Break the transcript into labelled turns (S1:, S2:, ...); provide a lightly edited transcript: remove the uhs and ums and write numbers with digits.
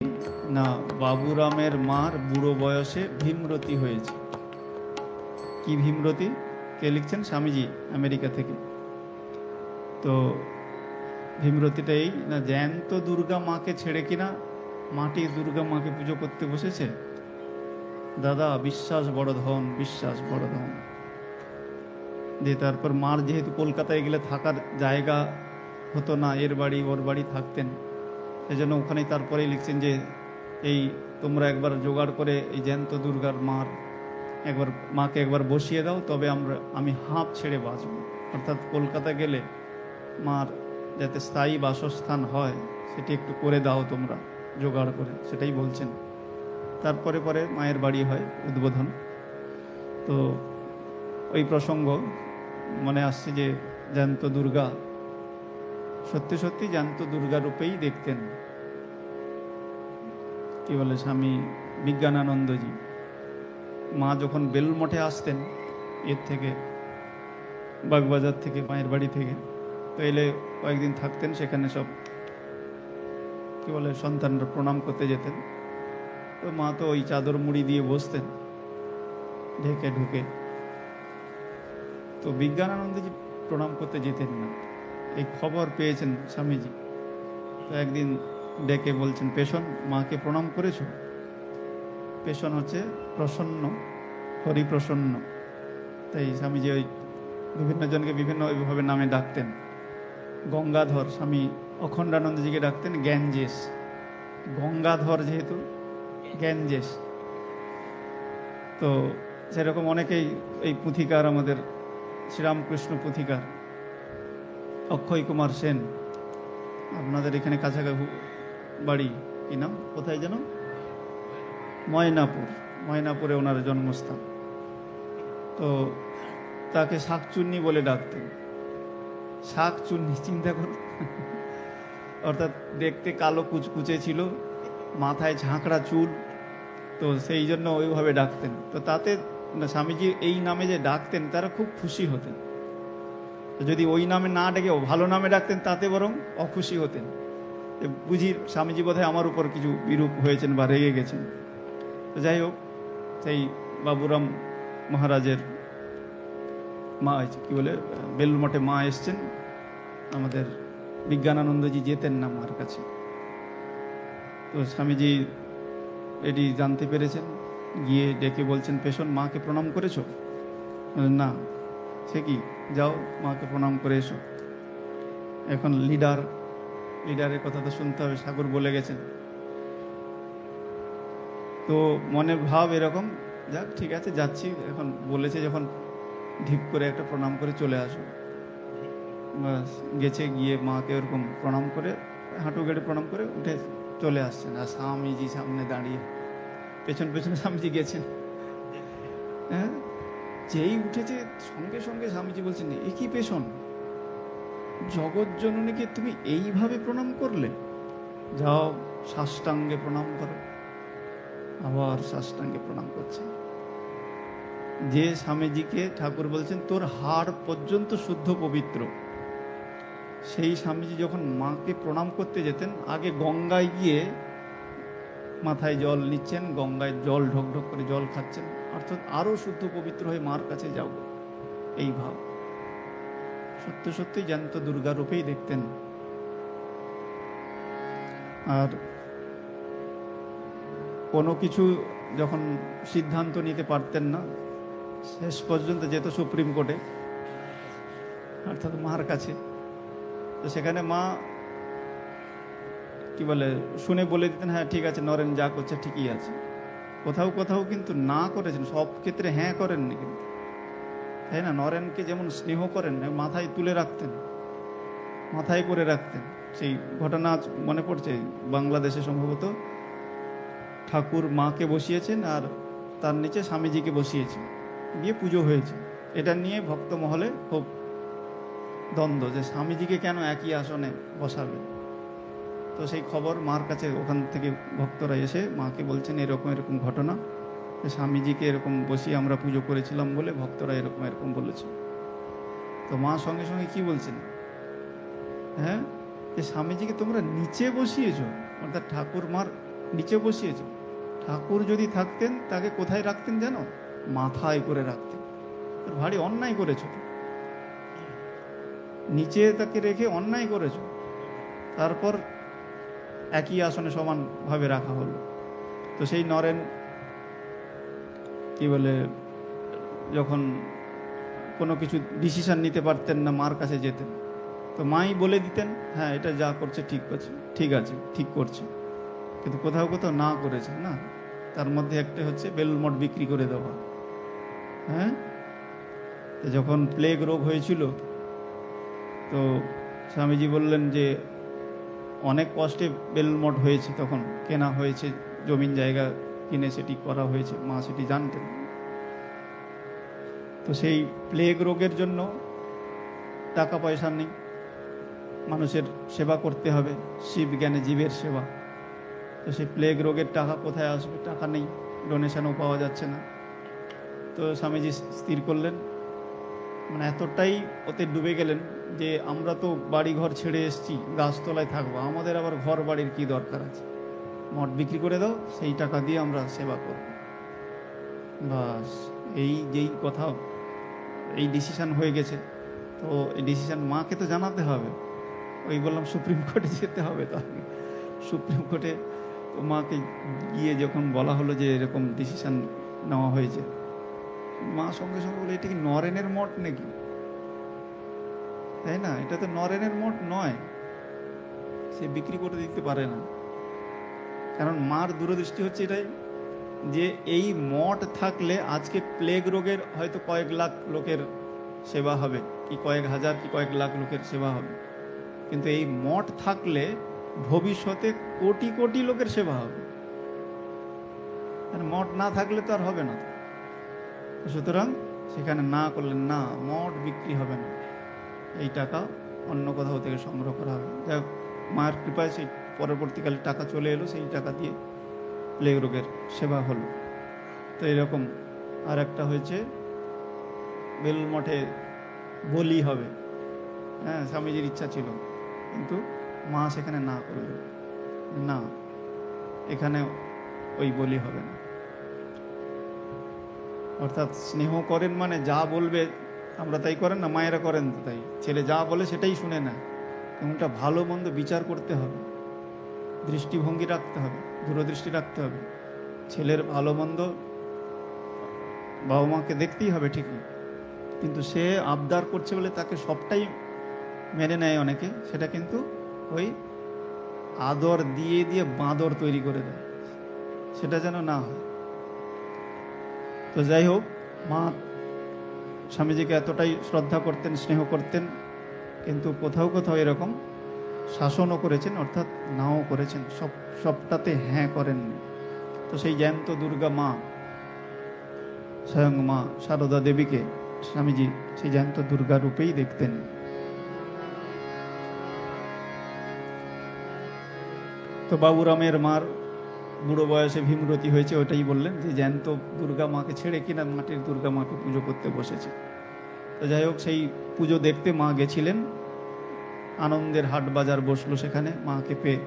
S1: না বাবুরামের মার বুড়ো বয়সে ভীমরতি হয়েছে। কি ভীমরতি? কে লিখছেন? স্বামীজি, আমেরিকা থেকে। তো ভীমরতিটা এই না, জ্যান্ত দুর্গা মাকে ছেড়ে কিনা মাটির দুর্গা মাকে পুজো করতে বসেছে। দাদা, বিশ্বাস বড় ধন, বিশ্বাস বড় ধন। দিয়ে তারপর মার যেহেতু কলকাতায় গেলে থাকার জায়গা হতো না, এর বাড়ি ওর বাড়ি থাকতেন, সেজন্য ওখানেই তারপরেই লিখছেন যে এই তোমরা একবার জোগাড় করে এই জ্যান্ত দুর্গার মাকে একবার বসিয়ে দাও, তবে আমি হাঁপ ছেড়ে বাঁচব। অর্থাৎ কলকাতা গেলে মার যাতে স্থায়ী বাসস্থান হয় সেটি একটু করে দাও তোমরা জোগাড় করে, সেটাই বলছেন। তারপরে পরে মায়ের বাড়ি হয়, উদ্বোধন। তো ওই প্রসঙ্গ মনে আসছে যে জ্যান্ত দুর্গা, সত্যি সত্যি জ্যান্ত দুর্গা রূপেই দেখতেন কি বলে স্বামী বিজ্ঞানানন্দজি। মা যখন বেলুড়মঠে আসতেন এর থেকে, বাগবাজার থেকে, মায়ের বাড়ি থেকে, তো এলে কয়েকদিন থাকতেন সেখানে। সব কি বলে সন্তানরা প্রণাম করতে যেতেন, তো মা তো ওই চাদর মুড়ি দিয়ে বসতেন ঢেকে ঢুকে। তো বিজ্ঞানানন্দজি প্রণাম করতে যেতেন না, এই খবর পেয়েছেন স্বামীজি। তো একদিন ডেকে বলছেন, পেশন, মাকে প্রণাম করেছো? পেশন হচ্ছে প্রসন্ন, হরিপ্রসন্ন। তাই স্বামীজি ওই বিভিন্ন জনকে বিভিন্ন ওইভাবে নামে ডাকতেন। গঙ্গাধর, স্বামী অখণ্ডানন্দজিকে ডাকতেন গ্যাঞ্জেস। গঙ্গাধর যেহেতু গ্যাঞ্জেস। তো সেরকম অনেকেই এই পুঁথিকার, আমাদের শ্রীরামকৃষ্ণ পুঁথিকার অক্ষয় কুমার সেন, আপনাদের এখানে কাছাকাছি বাড়ি, কি নাম, কোথায় যেন, ময়নাপুর, ময়নাপুরে ওনার জন্মস্থান। তো তাকে শাকচুন্নি বলে ডাকতেন। শাকচুন্নি, চিন্তা করুন। অর্থাৎ দেখতে কালো কুচকুচে ছিল, মাথায় ঝাঁকড়া চুল, তো সেই জন্য ওইভাবে ডাকতেন। তো তাতে স্বামীজি এই নামে যে ডাকতেন তারা খুব খুশি হতেন। যদি ওই নামে না ডেকে ভালো নামে ডাকতেন তাতে বরং অখুশি হতেন, বুঝি স্বামীজি বোধহয় আমার উপর কিছু বিরূপ হয়েছেন বা রেগে গেছেন। তো যাই হোক, সেই বাবুরাম মহারাজের মা, কি বলে, বেলুড়মঠে মা এসছেন, আমাদের বিজ্ঞানানন্দজি যেতেন না মার কাছে। তো স্বামীজি এটি জানতে পেরেছেন, গিয়ে ডেকে বলছেন, পেশন, মাকে প্রণাম করেছো? না। সে কি, যাও মাকে প্রণাম করে এসো। এখন লিডারের কথা তো শুনতে হবে, ঠাকুর বলে গেছেন। তো মনের ভাব এরকম, যাক ঠিক আছে যাচ্ছি, এখন বলেছে যখন ঢিপ করে একটা প্রণাম করে চলে আসো। বাস গেছে, গিয়ে মাকে ওরকম প্রণাম করে, হাঁটু গেড়ে প্রণাম করে উঠে চলে আসছেন। আর স্বামীজি সামনে দাঁড়িয়ে, পেছন পেছনে স্বামীজি গেছেন। হ্যাঁ, যেই উঠেছে সঙ্গে সঙ্গে স্বামীজি বলছেন, এ কি পেছন, জগৎ জননীকে তুমি এইভাবে প্রণাম করলে? যাও সাষ্টাঙ্গে প্রণাম করো। আবার সাষ্টাঙ্গে প্রণাম করছে। যে স্বামীজিকে ঠাকুর বলছেন তোর হাড় পর্যন্ত শুদ্ধ পবিত্র, সেই স্বামীজি যখন মাকে প্রণাম করতে যেতেন, আগে গঙ্গায় গিয়ে মাথায় জল নিচ্ছেন, গঙ্গায় জল ঢক ঢক করে জল খাচ্ছেন, অর্থাৎ আরো শুদ্ধ পবিত্র হয়ে মার কাছে যাব, এই ভাব। সত্যি সত্যি জ্যান্ত দুর্গা রূপেই দেখতেন। আর কোনো কিছু যখন সিদ্ধান্ত নিতে পারতেন না, শেষ পর্যন্ত যেত সুপ্রিম কোর্টে, অর্থাৎ মার কাছে। তো সেখানে মা কি বলে শুনে বলে দিতেন, হ্যাঁ ঠিক আছে, নরেন যা করছে ঠিকই আছে। কোথাও কোথাও কিন্তু না করেছেন, সব ক্ষেত্রে হ্যাঁ করেননি কিন্তু, তাই না? নরেনকে যেমন স্নেহ করেন, মাথায় তুলে রাখতেন, মাথায় করে রাখতেন। সেই ঘটনা মনে পড়ছে, বাংলাদেশে সম্ভবত ঠাকুর মাকে বসিয়েছেন আর তার নিচে স্বামীজিকে বসিয়েছেন, দিয়ে পুজো হয়েছে। এটা নিয়ে ভক্ত মহলে খুব দ্বন্দ্ব, যে স্বামীজিকে কেন একই আসনে বসাবে। তো সেই খবর মার কাছে, ওখান থেকে ভক্তরা এসে মাকে বলছেন এরকম এরকম ঘটনা, স্বামীজিকে এরকম বসিয়ে আমরা পুজো করেছিলাম বলে ভক্তরা এরকম এরকম বলেছে। তো মা সঙ্গে সঙ্গে কি বলছেন, হ্যাঁ, যে স্বামীজিকে তোমরা নিচে বসিয়েছ, অর্থাৎ ঠাকুর মার নিচে বসিয়েছে। ঠাকুর যদি থাকতেন তাকে কোথায় রাখতেন জানো? মাথায় করে রাখতেন। ভারী অন্যায় করেছ, নিচে তাকে রেখে অন্যায় করেছ। তারপর একই আসনে সমানভাবে রাখা হলো। তো সেই নরেন কি বলে, যখন কোনো কিছু ডিসিশন নিতে পারতেন না, মার কাছে যেতেন, তো মাই বলে দিতেন, হ্যাঁ এটা যা করছে ঠিক আছে, ঠিক আছে, ঠিক করছে। কিন্তু কোথাও কোথাও না করেছে না। তার মধ্যে একটা হচ্ছে বেলুড় মঠ বিক্রি করে দেওয়া। হ্যাঁ, তো যখন প্লেগ রোগ হয়েছিল, তো স্বামীজি বললেন যে অনেক কষ্টে বেলুড় মঠ হয়েছে, তখন কেনা হয়েছে, জমিন জায়গা কিনে সেটি করা হয়েছে, মা সেটি জানতেন। তো সেই প্লেগ রোগের জন্য টাকা পয়সা নেই, মানুষের সেবা করতে হবে, শিব জ্ঞানে জীবের সেবা। তো সেই প্লেগ রোগের টাকা কোথায় আসবে? টাকা নেই, ডোনেশনও পাওয়া যাচ্ছে না। তো স্বামীজি স্থির করলেন, মানে এতটাই ওতে ডুবে গেলেন যে আমরা তো বাড়ি ঘর ছেড়ে এসেছি, গাছতলায় থাকবো, আমাদের আবার ঘর বাড়ির কি দরকার আছে, মঠ বিক্রি করে দাও, সেই টাকা দিয়ে আমরা সেবা করব। বাস, এই যেই কথা, এই ডিসিশন হয়ে গেছে। তো এই ডিসিশন মাকে তো জানাতে হবে। ওই বললাম সুপ্রিম কোর্টে যেতে হবে। তাহলে সুপ্রিম কোর্টে তো মাকে গিয়ে যখন বলা হলো যে এরকম ডিসিশন নেওয়া হয়েছে, মা সঙ্গে সঙ্গে বলে, এটা কি নরেনের মঠ নাকি? তাই না, এটা তো নরেনের মঠ নয়, সে বিক্রি করে দিতে পারে না। কারণ মার দূরদৃষ্টি হচ্ছে এটাই যে এই মঠ থাকলে আজকে প্লেগ রোগের হয়তো কয়েক লাখ লোকের সেবা হবে, কি কয়েক হাজার কি কয়েক লাখ লোকের সেবা হবে, কিন্তু এই মঠ থাকলে ভবিষ্যতে কোটি কোটি লোকের সেবা হবে। আর মঠ না থাকলে তো আর হবে না। সুতরাং সেখানে না করলেন, না মঠ বিক্রি হবে না, এই টাকা অন্য কোথাও থেকে সংগ্রহ করা হবে। যাই হোক, মায়ের কৃপায় সেই পরবর্তীকালে টাকা চলে এলো, সেই টাকা দিয়ে প্লেগ রোগের সেবা হলো। তো এরকম আর একটা হয়েছে, বেলুড় মঠে বলি হবে। হ্যাঁ, স্বামীজির ইচ্ছা ছিল, কিন্তু মা সেখানে না করলেন, না এখানে ওই বলি হবে না। অর্থাৎ স্নেহ করেন মানে যা বলবে, আমরা তাই করেন না, মায়েরা করেন তো তাই, ছেলে যা বলে সেটাই শুনে না। এমনটা ভালো মন্দ বিচার করতে হবে, দৃষ্টিভঙ্গি রাখতে হবে, দূরদৃষ্টি রাখতে হবে। ছেলের ভালো মন্দ বাবা মাকে দেখতেই হবে ঠিকই, কিন্তু সে আবদার করছে বলে তাকে সবটাই মেনে নেয় অনেকে, সেটা কিন্তু ওই আদর দিয়ে দিয়ে বাঁদর তৈরি করে দেয়, সেটা যেন না হয়। তো যাই হোক, মা স্বামীজিকে এতটাই শ্রদ্ধা করতেন, স্নেহ করতেন, কিন্তু কোথাও কোথাও এরকম শাসনও করেছেন, অর্থাৎ নাও করেছেন, সবটাতে হ্যাঁ করেননি। তো সেই জ্যান্ত দুর্গা মা, স্বয়ং মা সারদা দেবীকে স্বামীজি সেই জ্যান্ত দুর্গা রূপেই দেখতেন। তো বাবুরামের মার বুড়ো বয়সে ভীমরতি হয়েছে, ওটাই বললেন যে জ্যান্ত দুর্গা মাকে ছেড়ে কিনা মাটির দুর্গা মাকে পুজো করতে বসেছে। তো যাই হোক, সেই পুজো দেখতে মা গেছিলেন, আনন্দের হাট বাজার বসলো, সেখানে মাকে পেয়ে